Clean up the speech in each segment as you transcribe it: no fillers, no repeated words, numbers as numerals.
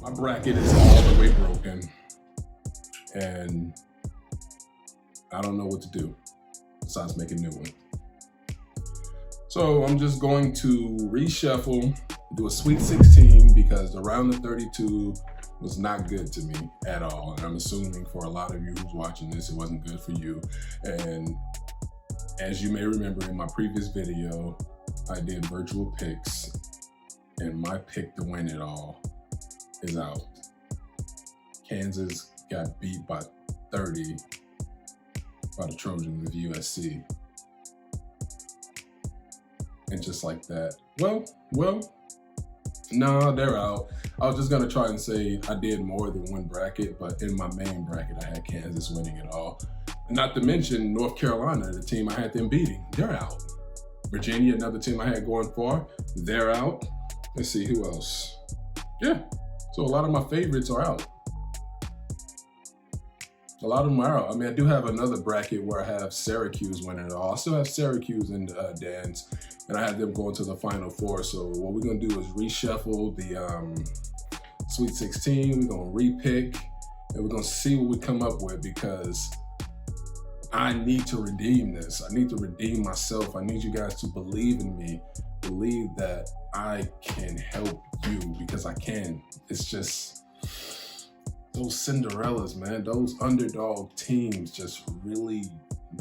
My bracket is all the way broken, and I don't know what to do besides make a new one. So I'm just going to reshuffle, do a Sweet 16 because the round of 32 was not good to me at all. And I'm assuming for a lot of you who's watching this, it wasn't good for you. And as you may remember in my previous video, I did virtual picks, and my pick to win it all is out. Kansas got beat by 30 by the Trojans of USC. And just like that, no, they're out. I was just gonna try and say I did more than one bracket, but in my main bracket, I had Kansas winning it all. Not to mention North Carolina, the team I had them beating, they're out. Virginia, another team I had going far, they're out. Let's see, who else? Yeah, so a lot of my favorites are out. A lot of them are out. I mean, I do have another bracket where I have Syracuse winning it all. I still have Syracuse in the dance, and I had them going to the Final Four. So what we're gonna do is reshuffle the Sweet 16. We're gonna repick, and we're gonna see what we come up with, because I need to redeem this. I need to redeem myself. I need you guys to believe in me, believe that I can help you, because I can. It's just those cinderellas, man, those underdog teams just really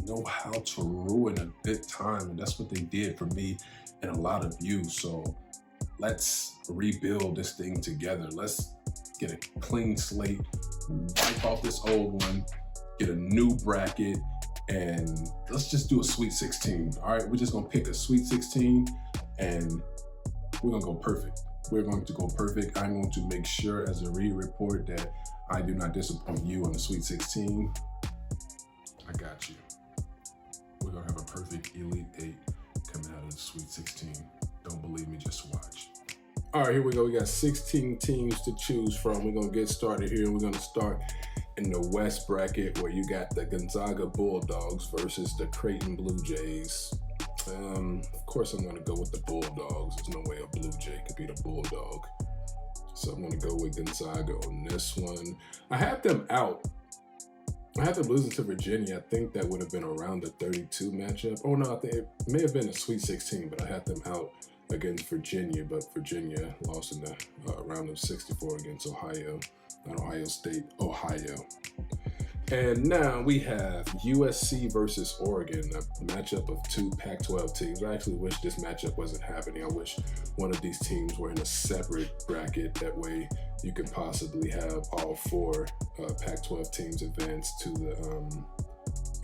know how to ruin a big time, and that's what they did for me and a lot of you. So let's rebuild this thing together. Let's get a clean slate, wipe off this old one, get a new bracket, and let's just do a Sweet 16. All right, we're just gonna pick a Sweet 16, and we're gonna go perfect. We're going to go perfect. I'm going to make sure as a read report that I do not disappoint you on the Sweet 16. I got you. We're gonna have a perfect Elite 8 coming out of the Sweet 16. Don't believe me, just watch. All right, here we go. We got 16 teams to choose from. We're gonna get started here. We're gonna start in the West bracket, where you got the Gonzaga Bulldogs versus the Creighton Blue Jays. Of course, I'm gonna go with the Bulldogs. There's no way a Blue Jay could beat a Bulldog. So I'm gonna go with Gonzaga on this one. I had them out. I had them losing to Virginia. I think that would have been around the 32 matchup. Oh no, I think it may have been a Sweet 16, but I had them out against Virginia, but Virginia lost in the round of 64 against Ohio, not Ohio State, Ohio. And now we have USC versus Oregon, a matchup of two Pac-12 teams. I actually wish this matchup wasn't happening. I wish one of these teams were in a separate bracket. That way you can possibly have all four Pac-12 teams advance to the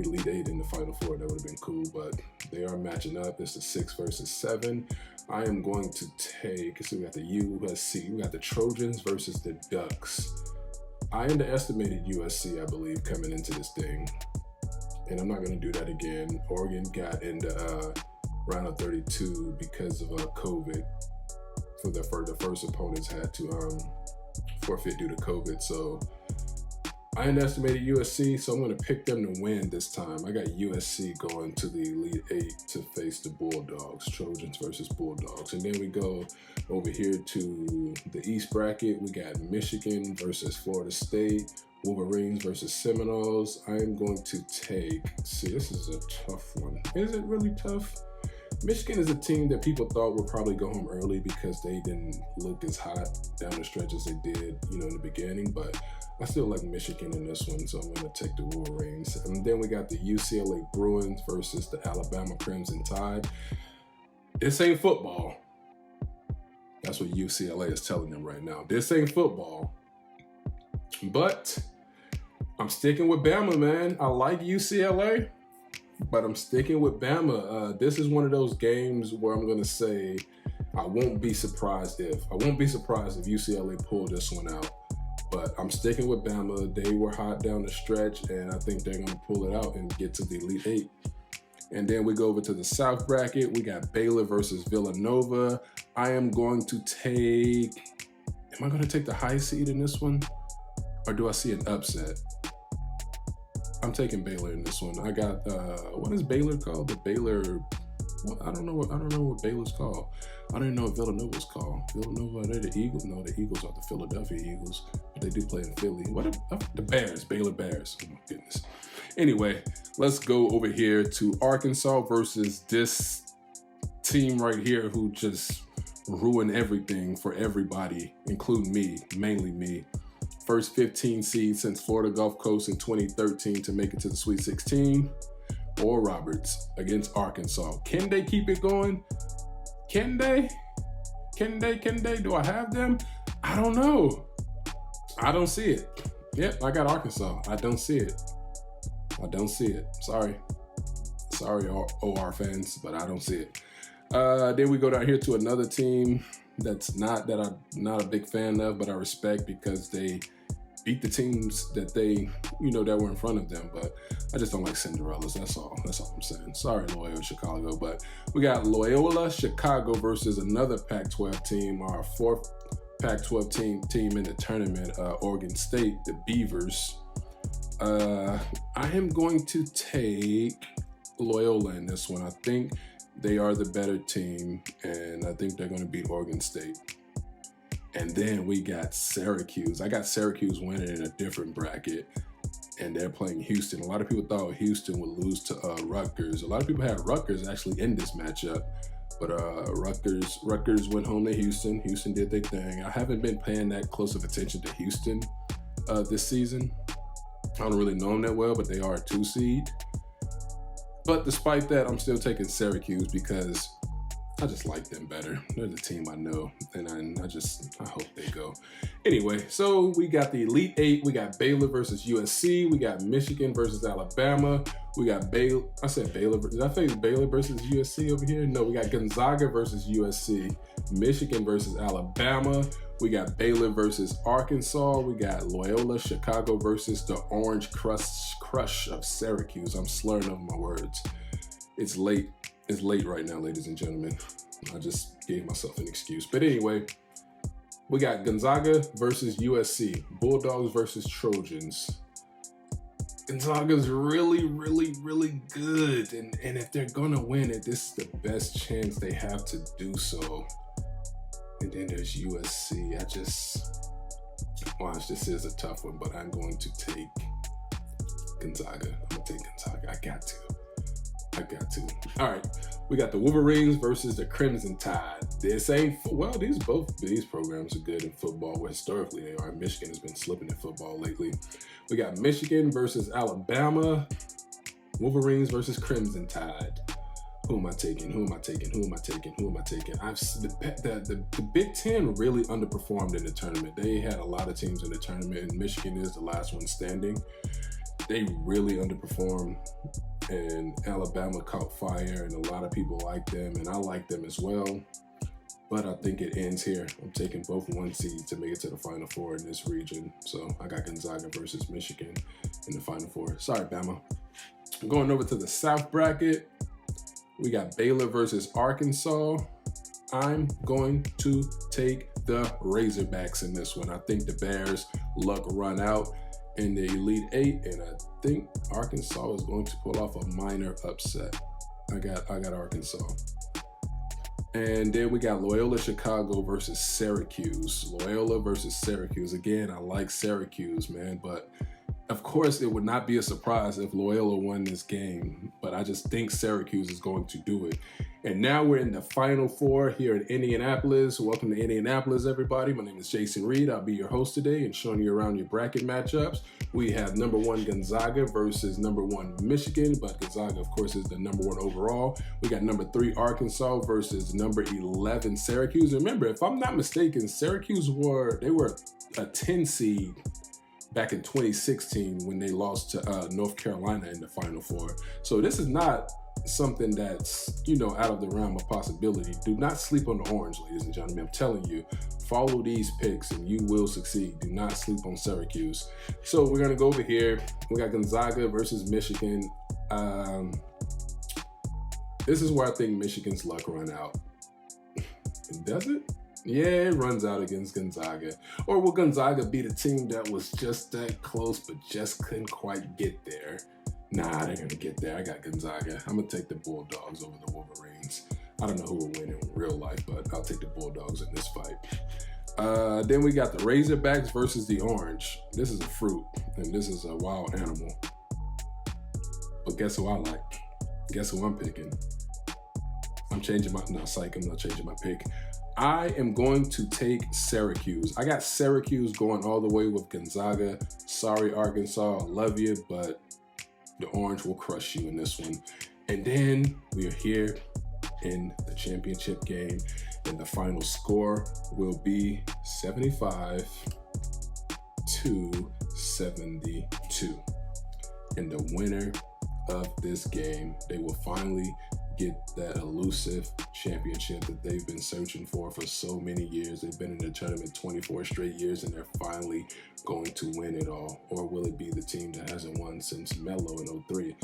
Elite 8 in the Final Four. That would have been cool, but they are matching up. It's a 6 versus 7. I am going to take, so we got the USC, we got the Trojans versus the Ducks. I underestimated USC, I believe, coming into this thing, and I'm not going to do that again. Oregon got in the round of 32 because of COVID. For the first opponents had to forfeit due to COVID, so I underestimated USC, so I'm going to pick them to win this time. I got USC going to the Elite 8 to face the Bulldogs, Trojans versus Bulldogs. And then we go over here to the East bracket. We got Michigan versus Florida State, Wolverines versus Seminoles. I am going to take, see, this is a tough one. Is it really tough? Michigan is a team that people thought would probably go home early because they didn't look as hot down the stretch as they did, in the beginning, but I still like Michigan in this one, so I'm going to take the Wolverines. And then we got the UCLA Bruins versus the Alabama Crimson Tide. This ain't football. That's what UCLA is telling them right now. This ain't football. But I'm sticking with Bama, man. I like UCLA, but I'm sticking with Bama. This is one of those games where I'm going to say I won't be surprised if UCLA pull this one out. But I'm sticking with Bama. They were hot down the stretch, and I think they're going to pull it out and get to the Elite 8. And then we go over to the South bracket. We got Baylor versus Villanova. I am going to take, am I going to take the high seed in this one? Or do I see an upset? I'm taking Baylor in this one. I got, what is Baylor called? The Baylor, I don't know what Baylor's called. I didn't know what Villanova was called. Villanova, are they the Eagles? No, the Eagles are the Philadelphia Eagles, but they do play in Philly. The Bears, Baylor Bears. Oh my goodness. Anyway, let's go over here to Arkansas versus this team right here who just ruined everything for everybody, including me, mainly me. First 15 seed since Florida Gulf Coast in 2013 to make it to the Sweet 16. Or Roberts against Arkansas. Can they keep it going? Can they? Do I have them? I don't know. I don't see it. Yep, I got Arkansas. I don't see it. Sorry, OR fans, but I don't see it. Then we go down here to another team I'm not a big fan of, but I respect because they beat the teams that that were in front of them. But I just don't like Cinderellas. That's all I'm saying. Sorry, Loyola Chicago, but we got Loyola Chicago versus another Pac-12 team, our fourth Pac-12 team in the tournament, Oregon State, the Beavers. I am going to take Loyola in this one. I think they are the better team, and I think they're going to beat Oregon State. And then we got Syracuse. I got Syracuse winning in a different bracket, and they're playing Houston. A lot of people thought Houston would lose to Rutgers. A lot of people had Rutgers actually in this matchup, but Rutgers went home to Houston. Houston did their thing. I haven't been paying that close of attention to Houston this season. I don't really know them that well, but they are a 2 seed. But despite that, I'm still taking Syracuse because I just like them better. They're the team I know, and I hope they go. Anyway, so we got the Elite Eight. We got Baylor versus USC. We got Michigan versus Alabama. We got Baylor. I said Baylor. Did I say Baylor versus USC over here? No, we got Gonzaga versus USC. Michigan versus Alabama. We got Baylor versus Arkansas. We got Loyola Chicago versus the Orange Crush of Syracuse. I'm slurring over my words. It's late. It's late right now, ladies and gentlemen. I just gave myself an excuse. But anyway, we got Gonzaga versus USC. Bulldogs versus Trojans. Gonzaga's really, really, really good. And if they're going to win it, this is the best chance they have to do so. And then there's USC. Watch, this is a tough one, but I'm going to take Gonzaga. I'm going to take Gonzaga. I got to. All right. We got the Wolverines versus the Crimson Tide. These programs are good in football. Well, historically they are. Michigan has been slipping in football lately. We got Michigan versus Alabama. Wolverines versus Crimson Tide. Who am I taking? The Big Ten really underperformed in the tournament. They had a lot of teams in the tournament, and Michigan is the last one standing. They really underperformed, and Alabama caught fire, and a lot of people like them, and I like them as well. But I think it ends here. I'm taking both 1 seed to make it to the Final Four in this region. So I got Gonzaga versus Michigan in the Final Four. Sorry, Bama. I'm going over to the South bracket. We got Baylor versus Arkansas. I'm going to take the Razorbacks in this one. I think the Bears' luck run out in the Elite Eight, and I think Arkansas is going to pull off a minor upset. I got Arkansas. And then we got Loyola Chicago versus Syracuse. Loyola versus Syracuse. Again, I like Syracuse, man, but of course, it would not be a surprise if Loyola won this game, but I just think Syracuse is going to do it. And now we're in the Final Four here in Indianapolis. Welcome to Indianapolis, everybody. My name is Jason Reed. I'll be your host today and showing you around your bracket matchups. We have number 1 Gonzaga versus number 1 Michigan, but Gonzaga, of course, is the number 1 overall. We got number 3 Arkansas versus number 11 Syracuse. Remember, if I'm not mistaken, Syracuse were a 10 seed back in 2016 when they lost to North Carolina in the Final Four. So this is not something that's, out of the realm of possibility. Do not sleep on the Orange, ladies and gentlemen. I'm telling you, follow these picks and you will succeed. Do not sleep on Syracuse. So we're going to go over here. We got Gonzaga versus Michigan. This is where I think Michigan's luck run out. Does it? Yeah, it runs out against Gonzaga. Or will Gonzaga be the team that was just that close but just couldn't quite get there? Nah, they're going to get there. I got Gonzaga. I'm going to take the Bulldogs over the Wolverines. I don't know who will win in real life, but I'll take the Bulldogs in this fight. Then we got the Razorbacks versus the Orange. This is a fruit, and this is a wild animal. But guess who I like? Guess who I'm picking? I'm changing my, no, psych, I'm not changing my pick. I am going to take Syracuse. I got Syracuse going all the way with Gonzaga. Sorry, Arkansas, I love you, but the Orange will crush you in this one. And then we are here in the championship game, and the final score will be 75-72. And the winner of this game, they will finally get that elusive championship that they've been searching for so many years. They've been in the tournament 24 straight years, and they're finally going to win it all. Or will it be the team that hasn't won since Melo in 03?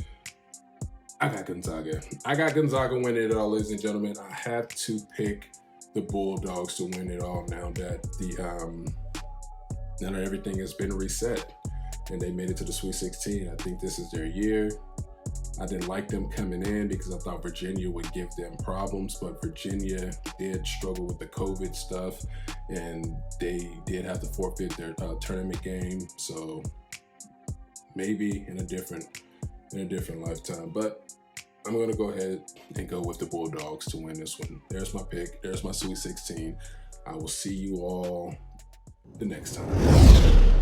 I got Gonzaga. I got Gonzaga winning it all, ladies and gentlemen. I have to pick the Bulldogs to win it all now that now that everything has been reset and they made it to the Sweet 16. I think this is their year. I didn't like them coming in because I thought Virginia would give them problems, but Virginia did struggle with the COVID stuff, and they did have to forfeit their tournament game. So maybe in a different lifetime, but I'm gonna go ahead and go with the Bulldogs to win this one. There's my pick. There's my Sweet 16. I will see you all the next time.